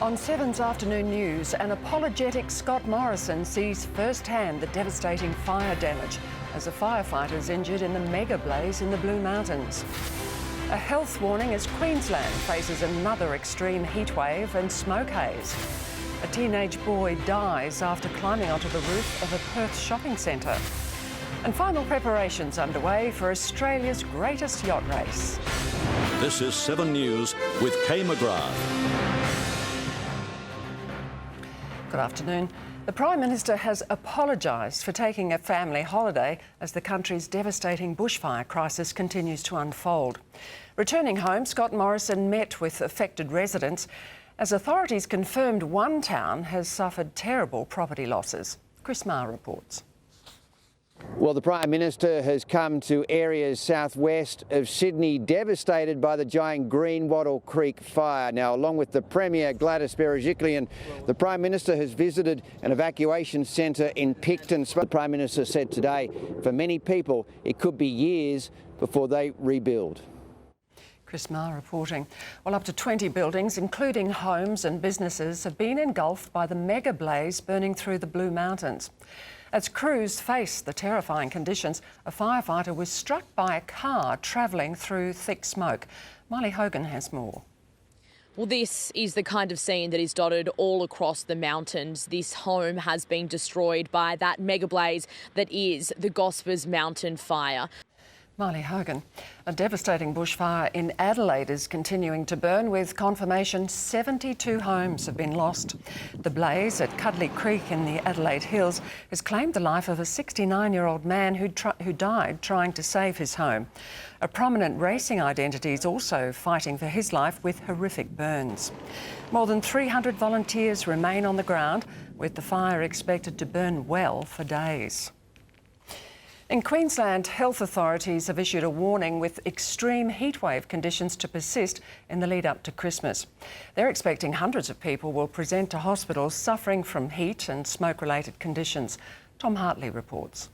On 7's afternoon news, an apologetic Scott Morrison sees firsthand the devastating fire damage as a firefighter is injured in the mega blaze in the Blue Mountains. A health warning as Queensland faces another extreme heatwave and smoke haze. A teenage boy dies after climbing onto the roof of a Perth shopping centre. And final preparations underway for Australia's greatest yacht race. This is 7 News with McGrath. Good afternoon. The Prime Minister has apologised for taking a family holiday as the country's devastating bushfire crisis continues to unfold. Returning home, Scott Morrison met with affected residents as authorities confirmed one town has suffered terrible property losses. Chris Maher reports. Well, the Prime Minister has come to areas southwest of Sydney devastated by the giant Greenwattle Creek fire. Now, along with the Premier Gladys Berejiklian, the Prime Minister has visited an evacuation centre in Picton. The Prime Minister said today, for many people, it could be years before they rebuild. Chris Maher reporting. Well, up to 20 buildings, including homes and businesses, have been engulfed by the mega blaze burning through the Blue Mountains. As crews faced the terrifying conditions, a firefighter was struck by a car travelling through thick smoke. Miley Hogan has more. Well, this is the kind of scene that is dotted all across the mountains. This home has been destroyed by that mega blaze that is the Gospers Mountain Fire. Miley Hogan. A devastating bushfire in Adelaide is continuing to burn, with confirmation 72 homes have been lost. The blaze at Cuddly Creek in the Adelaide Hills has claimed the life of a 69-year-old man who died trying to save his home. A prominent racing identity is also fighting for his life with horrific burns. More than 300 volunteers remain on the ground, with the fire expected to burn well for days. In Queensland, health authorities have issued a warning with extreme heatwave conditions to persist in the lead up to Christmas. They're expecting hundreds of people will present to hospitals suffering from heat and smoke-related conditions. Tom Hartley reports.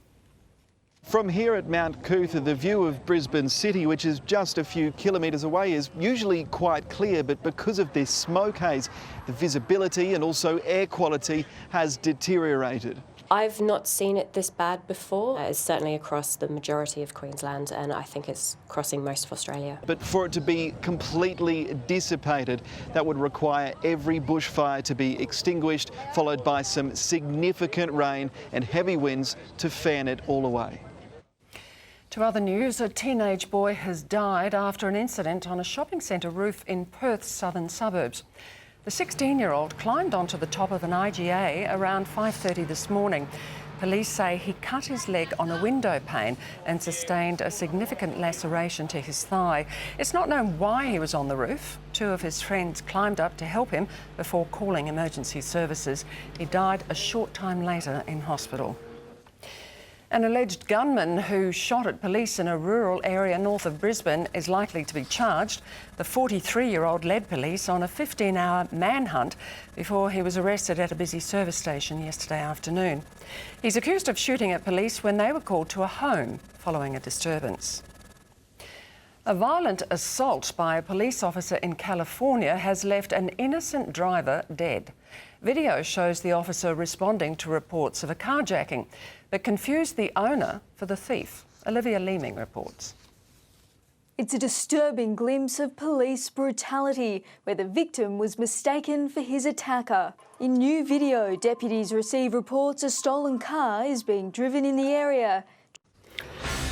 From here at Mount Cootha, the view of Brisbane City, which is just a few kilometres away, is usually quite clear, but because of this smoke haze, the visibility and also air quality has deteriorated. I've not seen it this bad before. It's certainly across the majority of Queensland, and I think it's crossing most of Australia. But for it to be completely dissipated, that would require every bushfire to be extinguished, followed by some significant rain and heavy winds to fan it all away. To other news, a teenage boy has died after an incident on a shopping centre roof in Perth's southern suburbs. The 16-year-old climbed onto the top of an IGA around 5:30 this morning. Police say he cut his leg on a window pane and sustained a significant laceration to his thigh. It's not known why he was on the roof. Two of his friends climbed up to help him before calling emergency services. He died a short time later in hospital. An alleged gunman who shot at police in a rural area north of Brisbane is likely to be charged. The 43-year-old led police on a 15-hour manhunt before he was arrested at a busy service station yesterday afternoon. He's accused of shooting at police when they were called to a home following a disturbance. A violent assault by a police officer in California has left an innocent driver dead. Video shows the officer responding to reports of a carjacking, but confused the owner for the thief. Olivia Leeming reports. It's a disturbing glimpse of police brutality, where the victim was mistaken for his attacker. In new video, deputies receive reports a stolen car is being driven in the area.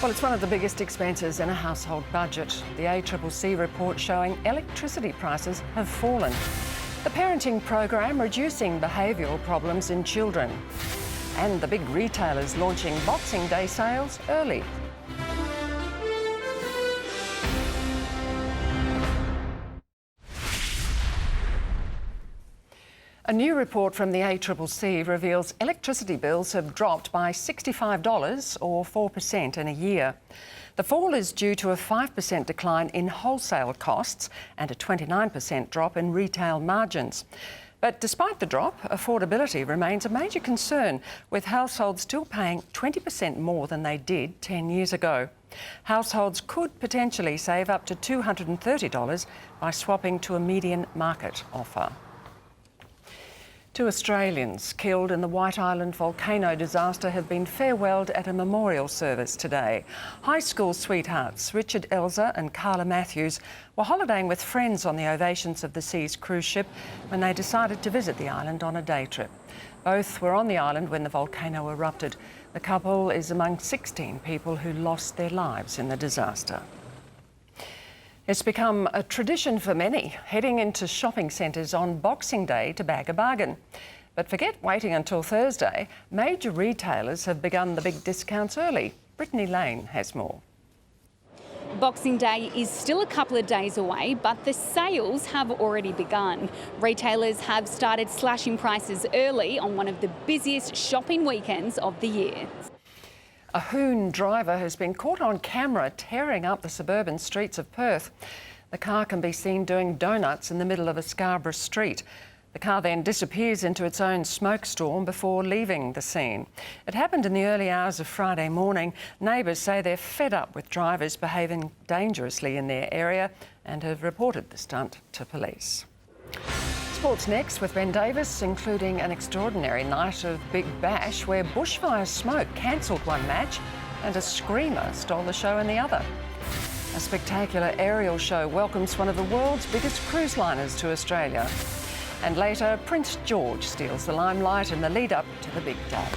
Well, it's one of the biggest expenses in a household budget. The ACCC report showing electricity prices have fallen. The parenting program reducing behavioural problems in children. And the big retailers launching Boxing Day sales early. A new report from the ACCC reveals electricity bills have dropped by $65 or 4% in a year. The fall is due to a 5% decline in wholesale costs and a 29% drop in retail margins. But despite the drop, affordability remains a major concern, with households still paying 20% more than they did 10 years ago. Households could potentially save up to $230 by swapping to a median market offer. Two Australians killed in the White Island volcano disaster have been farewelled at a memorial service today. High school sweethearts Richard Elzer and Carla Matthews were holidaying with friends on the Ovations of the Seas cruise ship when they decided to visit the island on a day trip. Both were on the island when the volcano erupted. The couple is among 16 people who lost their lives in the disaster. It's become a tradition for many, heading into shopping centres on Boxing Day to bag a bargain. But forget waiting until Thursday. Major retailers have begun the big discounts early. Brittany Lane has more. Boxing Day is still a couple of days away, but the sales have already begun. Retailers have started slashing prices early on one of the busiest shopping weekends of the year. A hoon driver has been caught on camera tearing up the suburban streets of Perth. The car can be seen doing donuts in the middle of a Scarborough street. The car then disappears into its own smoke storm before leaving the scene. It happened in the early hours of Friday morning. Neighbours say they're fed up with drivers behaving dangerously in their area and have reported the stunt to police. Sports next with Ben Davis, including an extraordinary night of Big Bash where bushfire smoke cancelled one match and a screamer stole the show in the other. A spectacular aerial show welcomes one of the world's biggest cruise liners to Australia. And later, Prince George steals the limelight in the lead-up to the big day.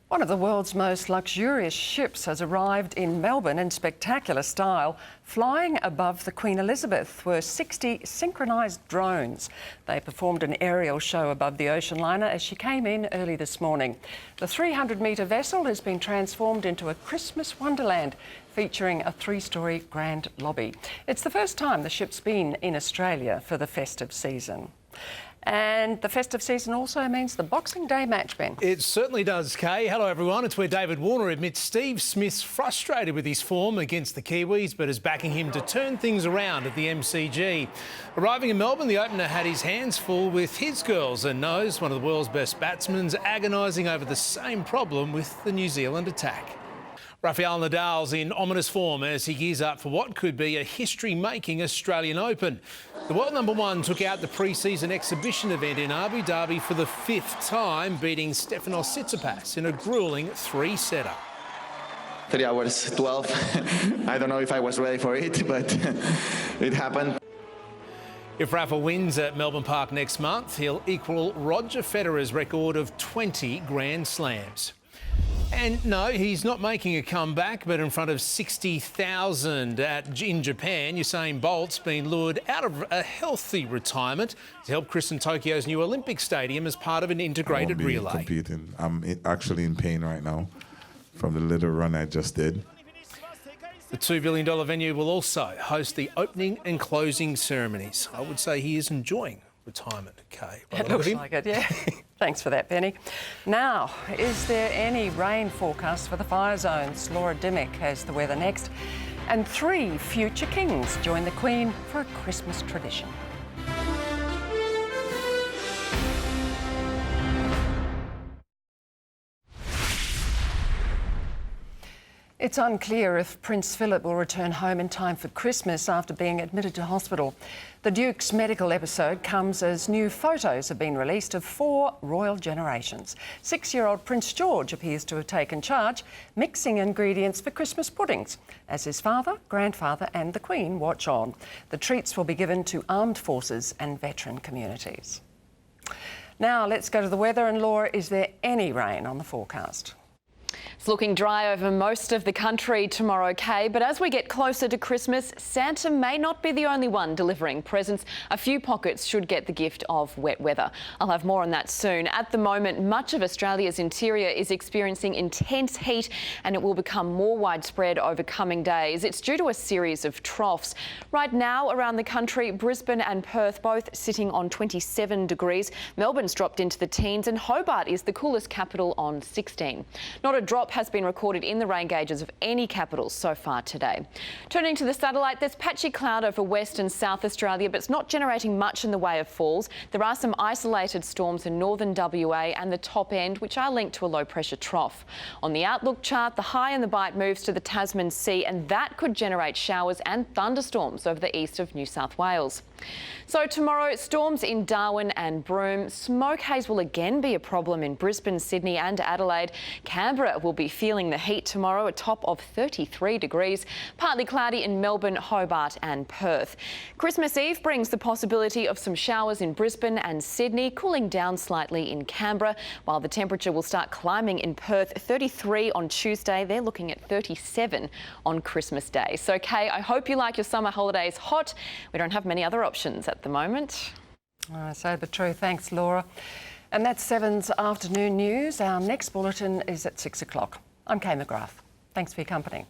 One of the world's most luxurious ships has arrived in Melbourne in spectacular style. Flying above the Queen Elizabeth were 60 synchronised drones. They performed an aerial show above the ocean liner as she came in early this morning. The 300-metre vessel has been transformed into a Christmas wonderland, featuring a 3-storey grand lobby. It's the first time the ship's been in Australia for the festive season. And the festive season also means the Boxing Day match, Ben. It certainly does, Kay. Hello, everyone. It's where David Warner admits Steve Smith's frustrated with his form against the Kiwis, but is backing him to turn things around at the MCG. Arriving in Melbourne, the opener had his hands full with his girls and knows one of the world's best batsmen agonising over the same problem with the New Zealand attack. Rafael Nadal's in ominous form as he gears up for what could be a history-making Australian Open. The world number one took out the pre-season exhibition event in Abu Dhabi for the 5th time, beating Stefanos Tsitsipas in a gruelling 3-setter. 3 hours 12. I don't know if I was ready for it, but it happened. If Rafa wins at Melbourne Park next month, he'll equal Roger Federer's record of 20 Grand Slams. And no, he's not making a comeback, but in front of 60,000 in Japan, Usain Bolt's been lured out of a healthy retirement to help christen Tokyo's new Olympic Stadium as part of an integrated relay. Competing. I'm actually in pain right now from the little run I just did. The $2 billion venue will also host the opening and closing ceremonies. I would say he is enjoying retirement, Kay. It looks like it, yeah. Thanks for that, Penny. Now, is there any rain forecast for the fire zones? Laura Dymock has the weather next. And 3 future kings join the Queen for a Christmas tradition. It's unclear if Prince Philip will return home in time for Christmas after being admitted to hospital. The Duke's medical episode comes as new photos have been released of 4 royal generations. 6-year-old Prince George appears to have taken charge, mixing ingredients for Christmas puddings, as his father, grandfather and the Queen watch on. The treats will be given to armed forces and veteran communities. Now let's go to the weather. And Laura, is there any rain on the forecast? It's looking dry over most of the country tomorrow, Kay, but as we get closer to Christmas, Santa may not be the only one delivering presents. A few pockets should get the gift of wet weather. I'll have more on that soon. At the moment, much of Australia's interior is experiencing intense heat and it will become more widespread over coming days. It's due to a series of troughs. Right now around the country, Brisbane and Perth both sitting on 27 degrees. Melbourne's dropped into the teens and Hobart is the coolest capital on 16. Not a drop has been recorded in the rain gauges of any capital so far today. Turning to the satellite, there's patchy cloud over West and South Australia, but it's not generating much in the way of falls. There are some isolated storms in northern WA and the top end, which are linked to a low pressure trough. On the outlook chart, the high in the bite moves to the Tasman Sea, and that could generate showers and thunderstorms over the east of New South Wales. So tomorrow, storms in Darwin and Broome. Smoke haze will again be a problem in Brisbane, Sydney and Adelaide. Canberra will be feeling the heat tomorrow, a top of 33 degrees. Partly cloudy in Melbourne, Hobart and Perth. Christmas Eve brings the possibility of some showers in Brisbane and Sydney, cooling down slightly in Canberra, while the temperature will start climbing in Perth. 33 on Tuesday. They're looking at 37 on Christmas Day. So, Kay, I hope you like your summer holidays hot. We don't have many other options at the moment. I say the truth. Thanks, Laura. And that's 7's afternoon news. Our next bulletin is at 6 o'clock. I'm Kay McGrath. Thanks for your company.